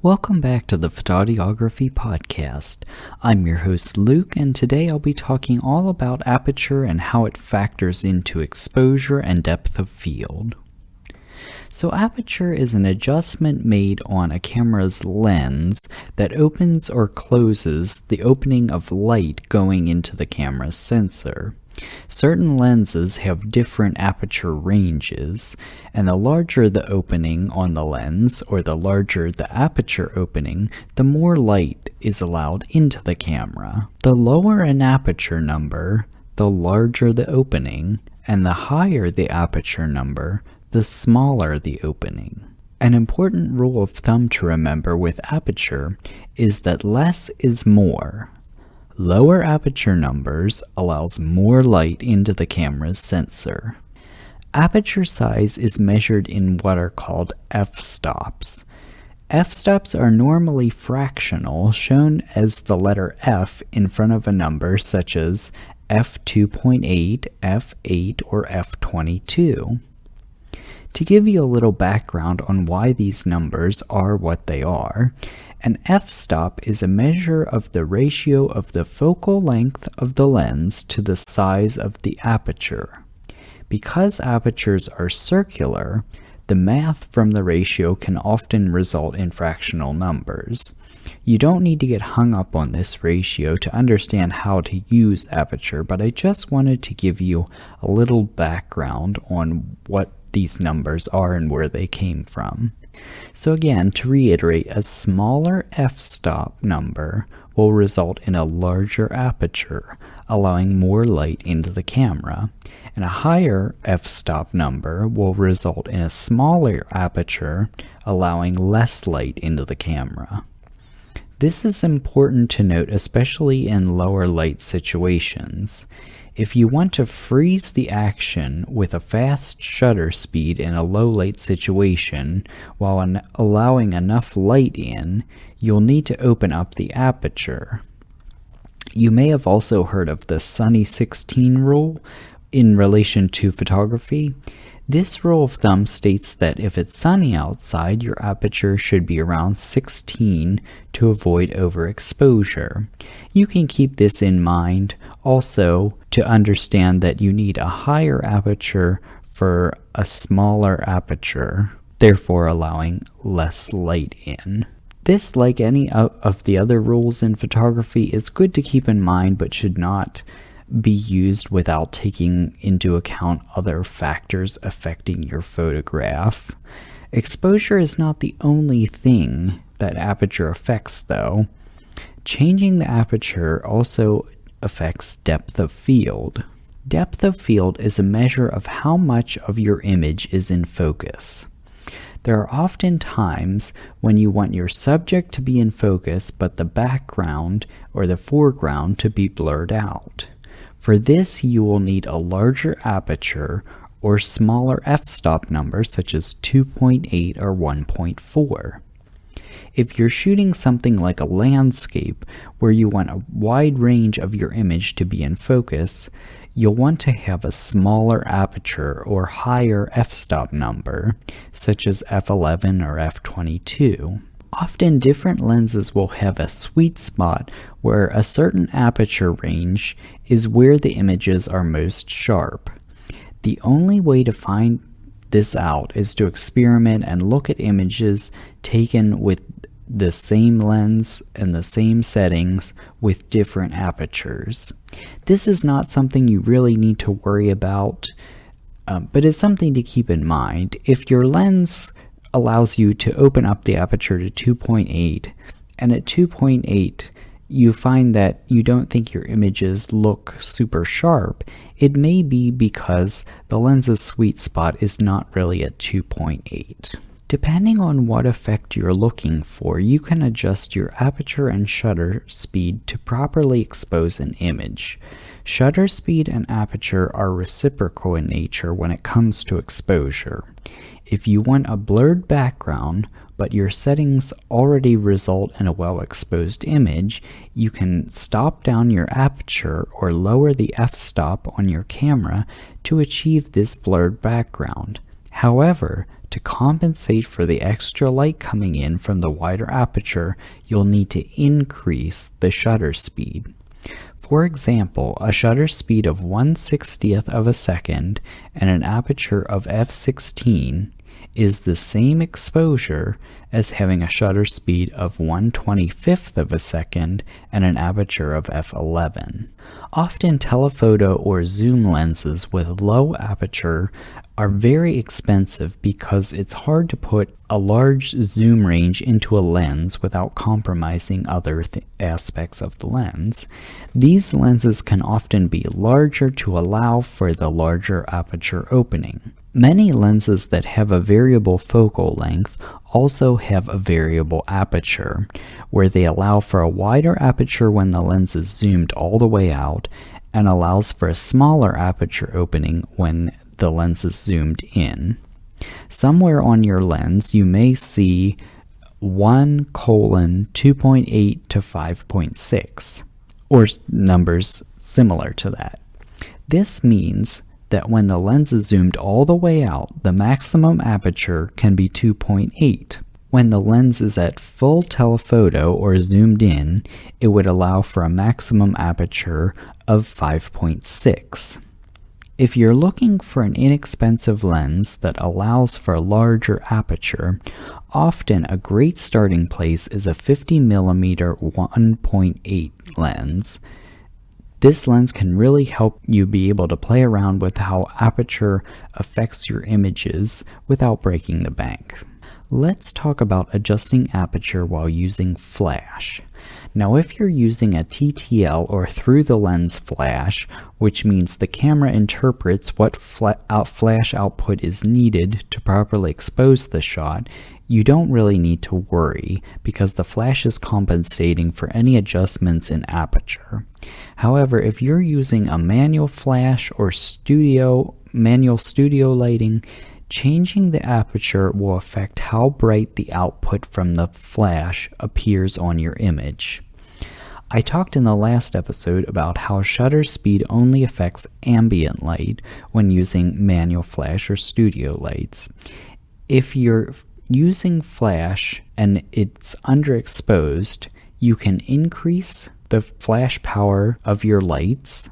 Welcome back to the Photaudiography podcast. I'm your host Luke, and today I'll be talking all about aperture and how it factors into exposure and depth of field. So aperture is an adjustment made on a camera's lens that opens or closes the opening of light going into the camera's sensor. Certain lenses have different aperture ranges, and the larger the opening on the lens, or the larger the aperture opening, the more light is allowed into the camera. The lower an aperture number, the larger the opening, and the higher the aperture number, the smaller the opening. An important rule of thumb to remember with aperture is that less is more. Lower aperture numbers allows more light into the camera's sensor. Aperture size is measured in what are called f-stops. F-stops are normally fractional, shown as the letter F in front of a number such as f2.8, f8, or f22. To give you a little background on why these numbers are what they are, an f-stop is a measure of the ratio of the focal length of the lens to the size of the aperture. Because apertures are circular, the math from the ratio can often result in fractional numbers. You don't need to get hung up on this ratio to understand how to use aperture, but I just wanted to give you a little background on what these numbers are and where they came from. So again, to reiterate, a smaller f-stop number will result in a larger aperture, allowing more light into the camera, and a higher f-stop number will result in a smaller aperture, allowing less light into the camera. This is important to note, especially in lower light situations. If you want to freeze the action with a fast shutter speed in a low light situation while allowing enough light in, you'll need to open up the aperture. You may have also heard of the Sunny 16 rule in relation to photography. This rule of thumb states that if it's sunny outside, your aperture should be around 16 to avoid overexposure. You can keep this in mind also to understand that you need a higher aperture for a smaller aperture, therefore allowing less light in. This, like any of the other rules in photography, is good to keep in mind but should not be used without taking into account other factors affecting your photograph. Exposure is not the only thing that aperture affects, though. Changing the aperture also affects depth of field. Depth of field is a measure of how much of your image is in focus. There are often times when you want your subject to be in focus but the background or the foreground to be blurred out. For this, you will need a larger aperture or smaller f-stop numbers such as 2.8 or 1.4. If you're shooting something like a landscape where you want a wide range of your image to be in focus, you'll want to have a smaller aperture or higher f-stop number, such as f11 or f22. Often different lenses will have a sweet spot where a certain aperture range is where the images are most sharp. The only way to find this out is to experiment and look at images taken with the same lens and the same settings with different apertures. This is not something you really need to worry about, but it's something to keep in mind. If your lens allows you to open up the aperture to 2.8, and at 2.8 you find that you don't think your images look super sharp, it may be because the lens's sweet spot is not really at 2.8. Depending on what effect you're looking for, you can adjust your aperture and shutter speed to properly expose an image. Shutter speed and aperture are reciprocal in nature when it comes to exposure. If you want a blurred background, but your settings already result in a well-exposed image, you can stop down your aperture or lower the f-stop on your camera to achieve this blurred background. However, To compensate for the extra light coming in from the wider aperture, you'll need to increase the shutter speed. For example, a shutter speed of 1/60th of a second and an aperture of f16 is the same exposure as having a shutter speed of 1/25th of a second and an aperture of f11. Often telephoto or zoom lenses with low aperture are very expensive because it's hard to put a large zoom range into a lens without compromising other aspects of the lens. These lenses can often be larger to allow for the larger aperture opening. Many lenses that have a variable focal length also have a variable aperture, where they allow for a wider aperture when the lens is zoomed all the way out and allows for a smaller aperture opening when the lens is zoomed in. Somewhere on your lens you may see 1:2.8 to 5.6, or numbers similar to that. This means that when the lens is zoomed all the way out, the maximum aperture can be 2.8. When the lens is at full telephoto or zoomed in, it would allow for a maximum aperture of 5.6. If you're looking for an inexpensive lens that allows for a larger aperture, often a great starting place is a 50mm 1.8 lens. This lens can really help you be able to play around with how aperture affects your images without breaking the bank. Let's talk about adjusting aperture while using flash. Now, if you're using a TTL or through the lens flash, which means the camera interprets what flash output is needed to properly expose the shot, you don't really need to worry because the flash is compensating for any adjustments in aperture. However, if you're using a manual flash or manual studio lighting, changing the aperture will affect how bright the output from the flash appears on your image. I talked in the last episode about how shutter speed only affects ambient light when using manual flash or studio lights. If you're using flash and it's underexposed, you can increase the flash power of your lights,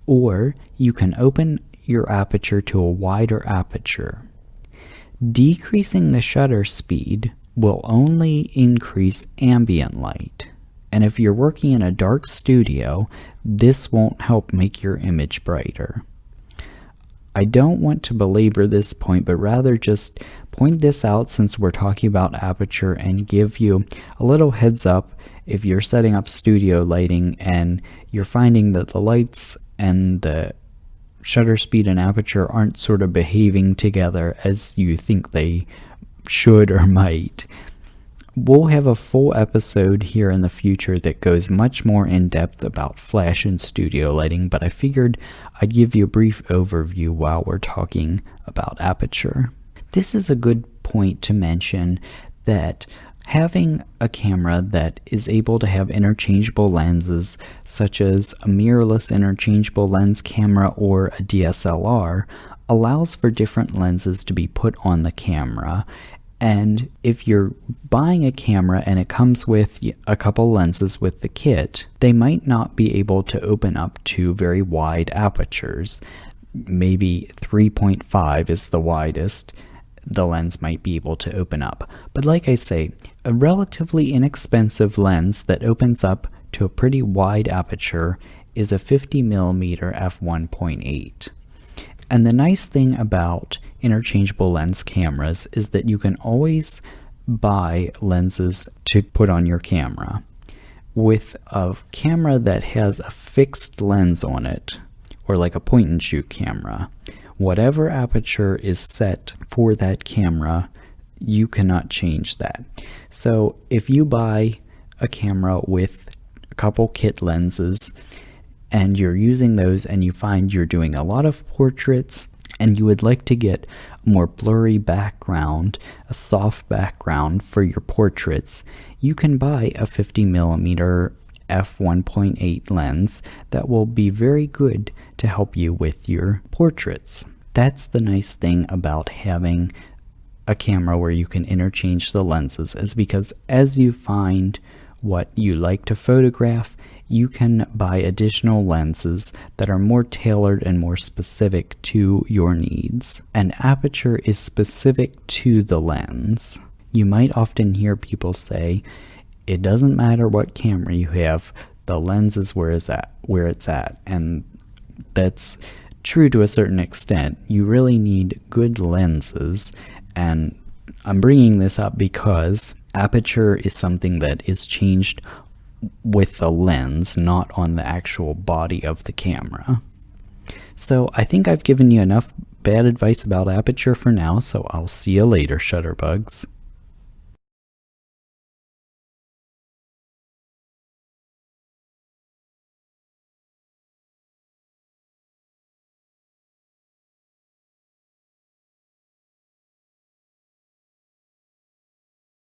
or you can open your aperture to a wider aperture. Decreasing the shutter speed will only increase ambient light, and if you're working in a dark studio, this won't help make your image brighter. I don't want to belabor this point, but rather just point this out since we're talking about aperture and give you a little heads up if you're setting up studio lighting and you're finding that the lights and the shutter speed and aperture aren't sort of behaving together as you think they should or might. We'll have a full episode here in the future that goes much more in depth about flash and studio lighting, but I figured I'd give you a brief overview while we're talking about aperture. This is a good point to mention that having a camera that is able to have interchangeable lenses, such as a mirrorless interchangeable lens camera or a DSLR, allows for different lenses to be put on the camera. And if you're buying a camera and it comes with a couple lenses with the kit, they might not be able to open up to very wide apertures. Maybe 3.5 is the widest the lens might be able to open up. But like I say, a relatively inexpensive lens that opens up to a pretty wide aperture is a 50mm f1.8. And the nice thing about interchangeable lens cameras is that you can always buy lenses to put on your camera. With a camera that has a fixed lens on it, or like a point and shoot camera, whatever aperture is set for that camera, you cannot change that. So if you buy a camera with a couple kit lenses and you're using those and you find you're doing a lot of portraits and you would like to get a more blurry background, a soft background for your portraits, you can buy a 50mm f1.8 lens that will be very good to help you with your portraits. That's the nice thing about having a camera where you can interchange the lenses is because as you find what you like to photograph, you can buy additional lenses that are more tailored and more specific to your needs. An aperture is specific to the lens. You might often hear people say, it doesn't matter what camera you have, the lens is where it's at. And that's true to a certain extent. You really need good lenses, and I'm bringing this up because aperture is something that is changed with the lens, not on the actual body of the camera. So I think I've given you enough bad advice about aperture for now, so I'll see you later, Shutterbugs.